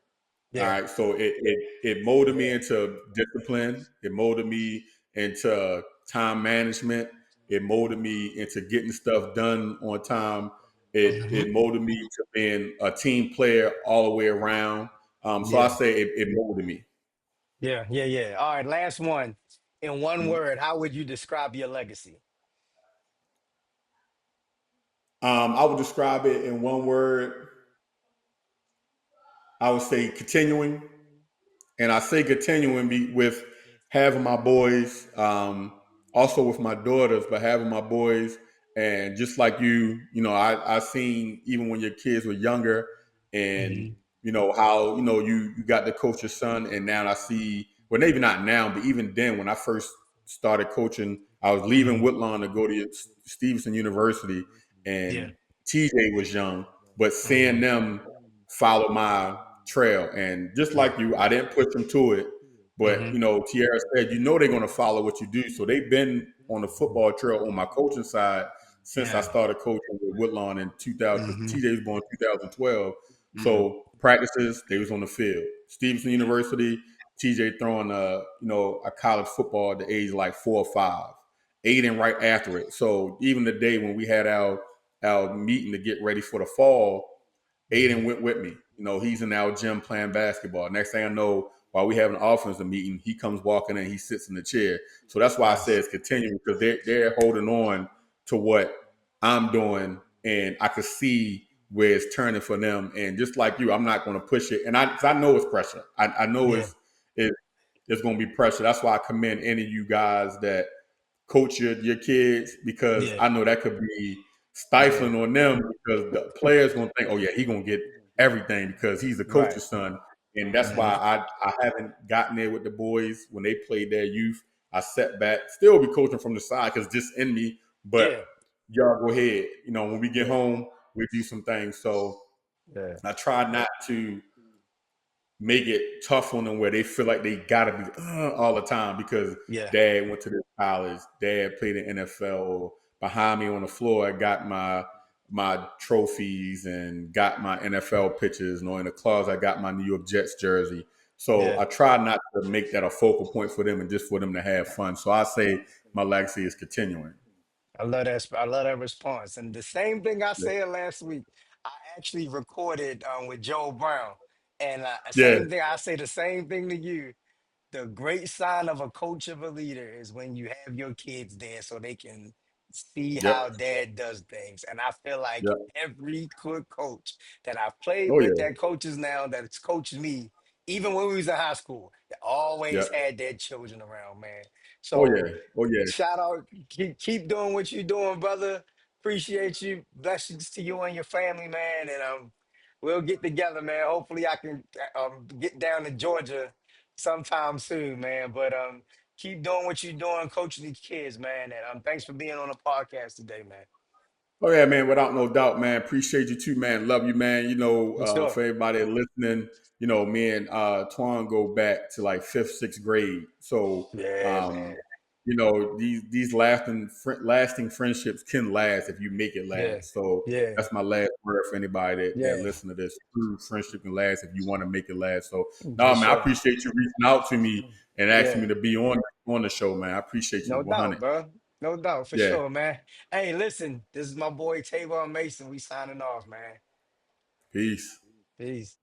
Yeah. right, so it molded me Yeah. into discipline. It molded me into time management. It molded me into getting stuff done on time. Hmm. It molded me to being a team player all the way around. So I Yeah. say it molded me. Yeah. Yeah. Yeah. All right. Last one. In one word, how would you describe your legacy? I would describe it in one word. I would say continuing. And I say continuing with having my boys, also with my daughters, but having my boys, and just like I seen even when your kids were younger, and Hmm. how you got to coach your son, and now I see, well, maybe not now, but even then when I first started coaching, I was leaving Hmm. Woodlawn to go to Stevenson University, Yeah. and TJ was young, but seeing Hmm. them follow my trail. And just Yeah. like you, I didn't push them to it. But, Hmm. Tierra said, they're going to follow what you do. So they've been on the football trail on my coaching side since I Yeah. started coaching with Woodlawn in 2000, because Hmm. TJ was born in 2012. Hmm. So practices, they was on the field. Stevenson University, TJ throwing, a college football at the age of like 4 or 5. Aiden right after it. So even the day when we had our meeting to get ready for the fall, Hmm. Aiden went with me. He's in our gym playing basketball. Next thing I know, while we have an offensive meeting, he comes walking in, he sits in the chair. So that's why I say Nice. it's continuing, because they're holding on to what I'm doing, and I could see where it's turning for them. And just like you, I'm not going to push it, and cause I know it's pressure. I know Yeah. it, it's going to be pressure. That's why I commend any of you guys that coach your kids, because Yeah. I know that could be Yeah. stifling on them, because the players gonna think, oh yeah, he gonna get everything because he's the Right. coach's son. And that's why Hmm. I haven't gotten there with the boys when they played their youth. I sat back, still be coaching from the side because just in me, but Yeah. y'all go ahead. You know, when we get Yeah. home, we do some things. So Yeah. I try not to make it tough on them where they feel like they gotta be all the time because Yeah. dad went to this college, dad played in NFL, or behind me on the floor I got my trophies and got my NFL pictures, and in the closet I got my New York Jets jersey. So Yeah. I try not to make that a focal point for them and just for them to have fun. So I say my legacy is continuing. I love that. I love that response. And the same thing I Yeah. said last week, I actually recorded with Joe Brown, and Yeah. same thing. I say the same thing to you. The great sign of a coach of a leader is when you have your kids there so they can see Yep. how dad does things. And I feel like Yep. every good coach that I've played Oh with yeah. that coaches now that's coached me, even when we was in high school, they always Yep. had their children around, man. Oh So yeah. Oh yeah. shout out, keep doing what you're doing, brother. Appreciate you. Blessings to you and your family, man. And we'll get together, man. Hopefully I can get down to Georgia sometime soon, man. But keep doing what you're doing, coaching these kids, man. And thanks for being on the podcast today, man. Oh yeah, man. Without no doubt, man. Appreciate you too, man. Love you, man. You know, For sure. for everybody listening, you know, me and Twan go back to like fifth, sixth grade. So, Yeah, um, man. you know, these lasting friendships can last if you make it Yeah. last. So Yeah. that's my last word for anybody that Yeah. listen to this. True friendship can last if you want to make it last. So, For no, man. I sure. appreciate you reaching out to me and asking Yeah. me to be on the show, man. I appreciate you No doubt, 100. bro. No doubt, for Yeah. sure, man. Hey, listen, this is my boy Tavon Mason. We signing off, man. Peace. Peace.